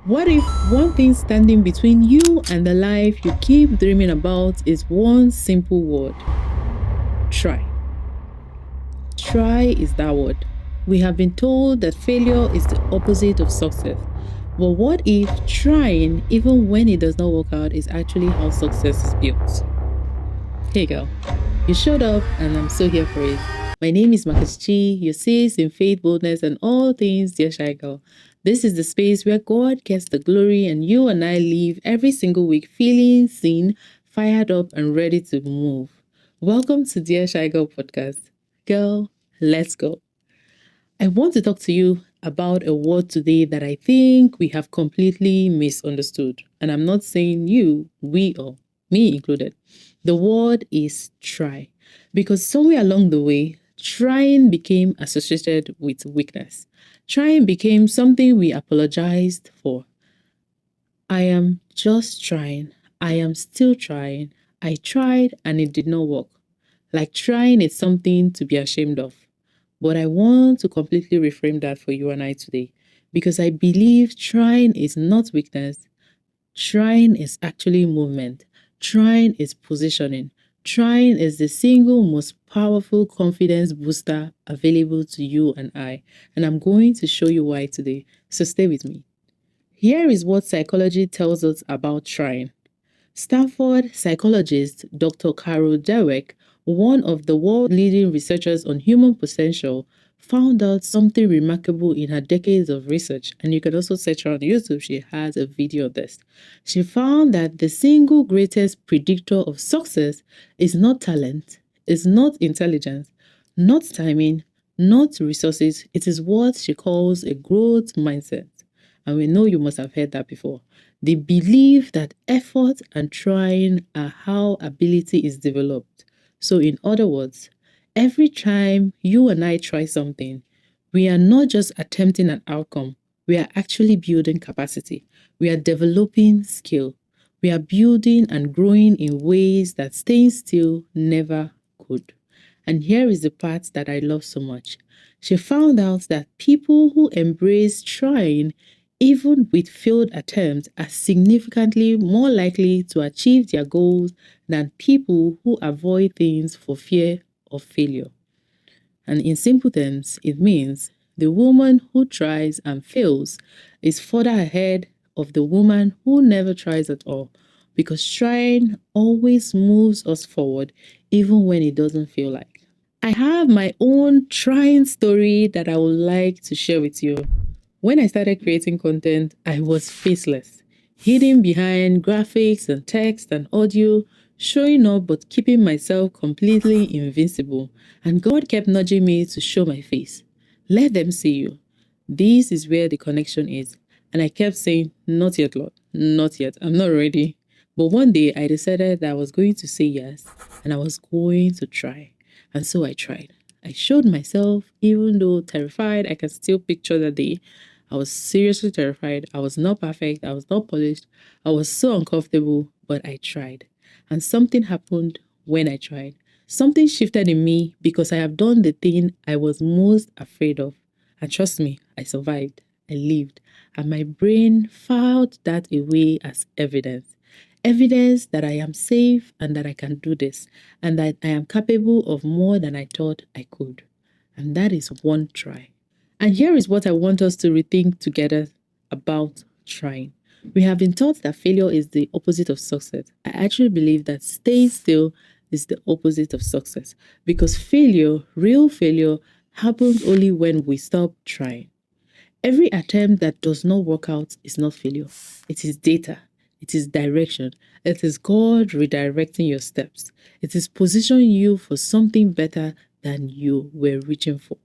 What if one thing standing between you and the life you keep dreaming about is one simple word? Try. Try is that word. We have been told that failure is the opposite of success. But what if trying, even when it does not work out, is actually how success is built? Hey girl, you showed up and I'm so here for it. My name is Marcus Chi, your sis in faith, boldness, and all things dear shy girl. This is the space where God gets the glory and you and I live every single week feeling seen, fired up, and ready to move. Welcome to Dear Shy Girl podcast. Girl, let's go. I want to talk to you about a word today that I think we have completely misunderstood. And I'm not saying you, we all, me included. The word is try. Because somewhere along the way, trying became associated with weakness. Trying became something we apologized for. I am just trying. I am still trying. I tried and it did not work. Like trying is something to be ashamed of. But I want to completely reframe that for you and I today because I believe trying is not weakness. Trying is actually movement. Trying is positioning. Trying is the single most powerful confidence booster available to you and I. And I'm going to show you why today. So stay with me. Here is what psychology tells us about trying. Stanford psychologist Dr. Carol Dweck, one of the world leading researchers on human potential, found out something remarkable in her decades of research. And you can also search her on YouTube. She has a video of this. She found that the single greatest predictor of success is not talent, is not intelligence, not timing, not resources. It is what she calls a growth mindset. And we know you must have heard that before. They believe that effort and trying are how ability is developed. So, in other words, every time you and I try something, we are not just attempting an outcome, we are actually building capacity. We are developing skill. We are building and growing in ways that staying still never could. And here is the part that I love so much. She found out that people who embrace trying even with failed attempts, are significantly more likely to achieve their goals than people who avoid things for fear of failure. And in simple terms, it means the woman who tries and fails is further ahead of the woman who never tries at all, because trying always moves us forward, even when it doesn't feel like. I have my own trying story that I would like to share with you. When I started creating content, I was faceless, hidden behind graphics and text and audio, showing up but keeping myself completely invincible. And God kept nudging me to show my face. Let them see you. This is where the connection is. And I kept saying, not yet, Lord, not yet. I'm not ready. But one day I decided that I was going to say yes and I was going to try. And so I tried. I showed myself, even though terrified, I can still picture the day. I was seriously terrified. I was not perfect. I was not polished. I was so uncomfortable, but I tried. And something happened when I tried. Something shifted in me because I have done the thing I was most afraid of. And trust me, I survived. I lived. And my brain filed that away as evidence. Evidence that I am safe and that I can do this, and that I am capable of more than I thought I could. And that is one try. And here is what I want us to rethink together about trying. We have been taught that failure is the opposite of success. I actually believe that staying still is the opposite of success because failure, real failure, happens only when we stop trying. Every attempt that does not work out is not failure. It is data. It is direction. It is God redirecting your steps. It is positioning you for something better than you were reaching for.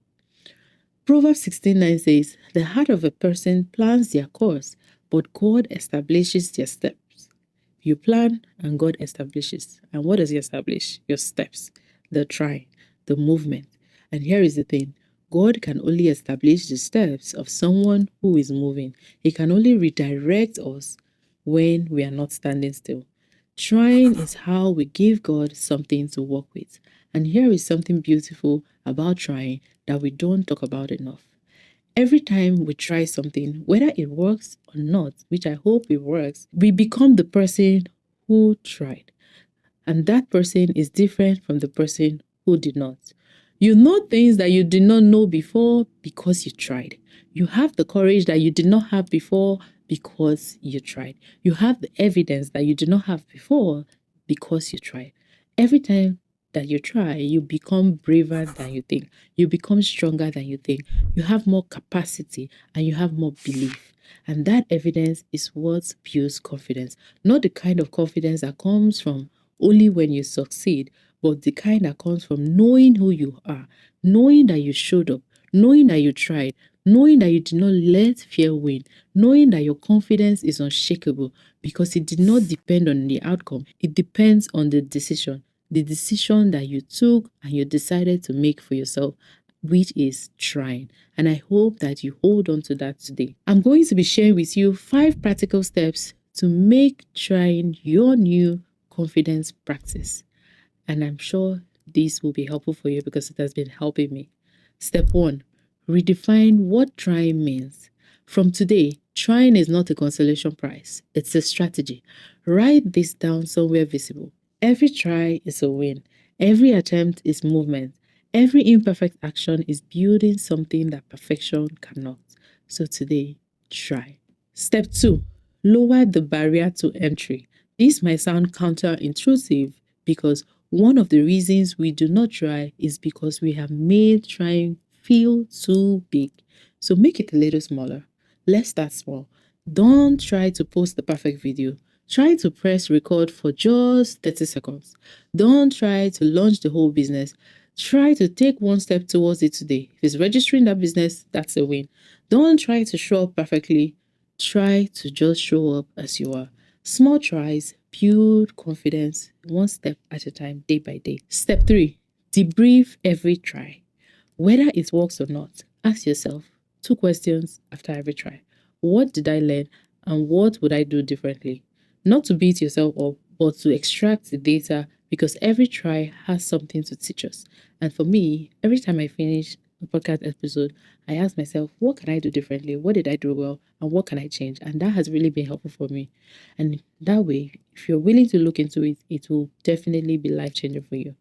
Proverbs 16:9 says, the heart of a person plans their course, but God establishes their steps. You plan and God establishes. And what does He establish? Your steps, the try, the movement. And here is the thing. God can only establish the steps of someone who is moving. He can only redirect us when we are not standing still. Trying is how we give God something to work with. And here is something beautiful about trying that we don't talk about enough. Every time we try something, whether it works or not, which I hope it works, we become the person who tried. And that person is different from the person who did not. You know things that you did not know before because you tried. You have the courage that you did not have before because you tried. You have the evidence that you did not have before because you tried. Every time that you try, you become braver than you think. You become stronger than you think. You have more capacity and you have more belief. And that evidence is what builds confidence. Not the kind of confidence that comes from only when you succeed, but the kind that comes from knowing who you are, knowing that you showed up, knowing that you tried, knowing that you did not let fear win, knowing that your confidence is unshakable because it did not depend on the outcome. It depends on the decision that you took and you decided to make for yourself, which is trying. And I hope that you hold on to that today. I'm going to be sharing with you 5 practical steps to make trying your new confidence practice. And I'm sure this will be helpful for you because it has been helping me. Step 1, redefine what trying means. From today, trying is not a consolation prize, it's a strategy. Write this down somewhere visible. Every try is a win, every attempt is movement, every imperfect action is building something that perfection cannot. So today, try. Step 2, lower the barrier to entry. This might sound counterintuitive because one of the reasons we do not try is because we have made trying feel too big. So make it a little smaller. Let's start small. Don't try to post the perfect video. Try to press record for just 30 seconds. Don't try to launch the whole business. Try to take one step towards it today. If it's registering that business, that's a win. Don't try to show up perfectly. Try to just show up as you are. Small tries build confidence one step at a time, day by day. Step 3, debrief every try. Whether it works or not, ask yourself 2 questions after every try. What did I learn and what would I do differently? Not to beat yourself up, but to extract the data because every try has something to teach us. And for me, every time I finish a podcast episode, I ask myself, what can I do differently? What did I do well? And what can I change? And that has really been helpful for me. And that way, if you're willing to look into it, it will definitely be life-changing for you.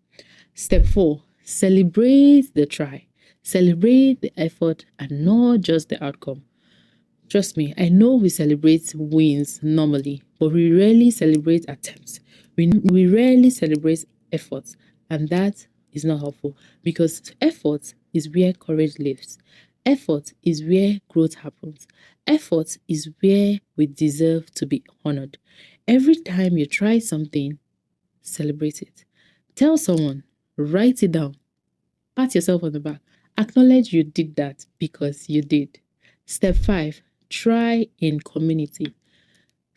Step 4, celebrate the try. Celebrate the effort and not just the outcome. Trust me, I know we celebrate wins normally, but we rarely celebrate attempts. We rarely celebrate efforts, and that is not helpful because effort is where courage lives. Effort is where growth happens. Effort is where we deserve to be honored. Every time you try something, celebrate it. Tell someone, write it down, pat yourself on the back, acknowledge you did that because you did. Step 5, try in community.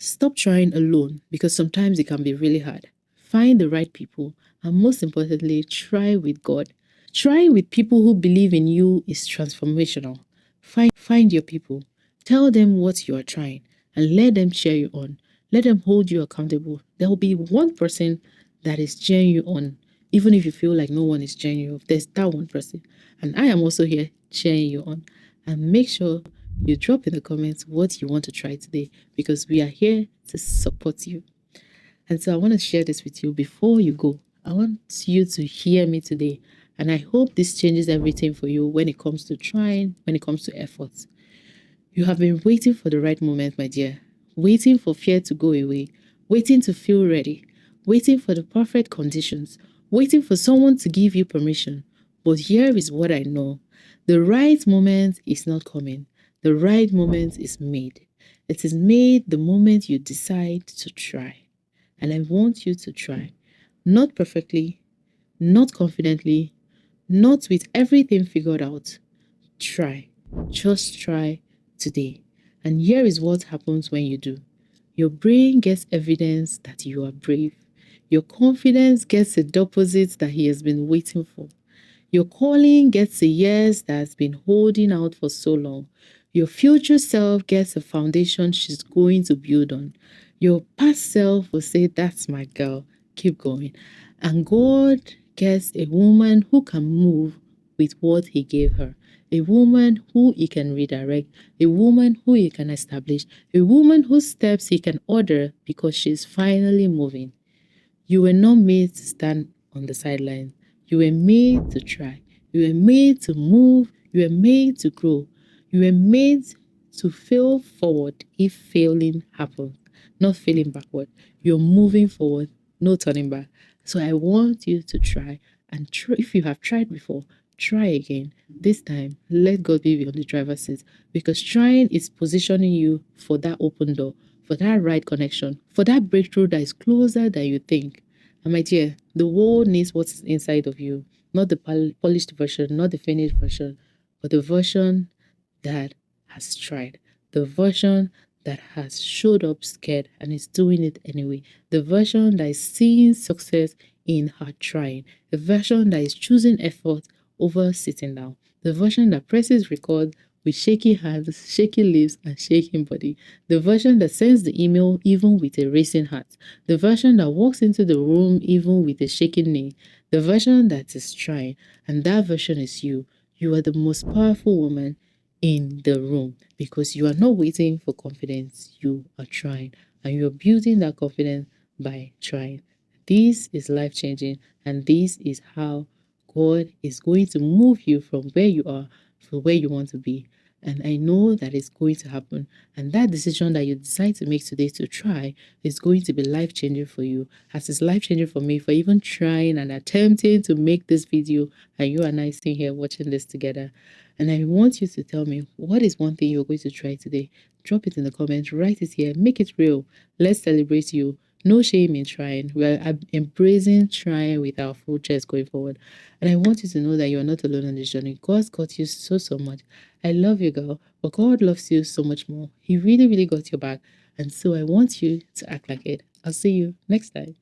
Stop trying alone because sometimes it can be really hard. Find the right people and most importantly, try with God. Trying with people who believe in you is transformational. Find your people. Tell them what you are trying and let them cheer you on. Let them hold you accountable. There will be one person that is cheering you on. Even if you feel like no one is cheering you, there's that one person. And I am also here cheering you on. And make sure you drop in the comments what you want to try today because we are here to support you. And so I want to share this with you before you go. I want you to hear me today. And I hope this changes everything for you when it comes to trying, when it comes to efforts. You have been waiting for the right moment, my dear. Waiting for fear to go away. Waiting to feel ready. Waiting for the perfect conditions. Waiting for someone to give you permission. But here is what I know. The right moment is not coming. The right moment is made. It is made the moment you decide to try. And I want you to try. Not perfectly, not confidently, not with everything figured out. Try. Just try today. And here is what happens when you do. Your brain gets evidence that you are brave. Your confidence gets a deposit that he has been waiting for. Your calling gets a yes that has been holding out for so long. Your future self gets a foundation she's going to build on. Your past self will say, that's my girl, keep going. And God gets a woman who can move with what he gave her. a woman who he can redirect, a woman who he can establish, a woman whose steps he can order because she's finally moving. You were not made to stand on the sidelines. You were made to try. You were made to move. You were made to grow. You were made to fail forward if failing happens, not failing backward. You're moving forward, no turning back. So I want you to try and try. If you have tried before, try again. This time, let God be on the driver's seat because trying is positioning you for that open door, for that right connection, for that breakthrough that is closer than you think. And my dear, the world needs what's inside of you, not the polished version, not the finished version, but the version that has tried, the version that has showed up scared and is doing it anyway, the version that is seeing success in her trying, the version that is choosing effort over sitting down, the version that presses record with shaky hands, shaky lips, and shaking body, the version that sends the email even with a racing heart, the version that walks into the room even with a shaking knee, the version that is trying, and that version is you. You are the most powerful woman in the room because you are not waiting for confidence, you are trying, and you're building that confidence by trying. This is life changing, and this is how God is going to move you from where you are to where you want to be. And I know that it's going to happen. And that decision that you decide to make today to try is going to be life changing for you, as it's life changing for me for even trying and attempting to make this video. And you and I sitting here watching this together. And I want you to tell me what is one thing you're going to try today. Drop it in the comments, write it here, make it real. Let's celebrate you. No shame in trying. We're embracing trying with our full chest going forward. And I want you to know that you're not alone on this journey. God's got you so much. I love you, girl, but God loves you so much more. He really got your back. And so I want you to act like it. I'll see you next time.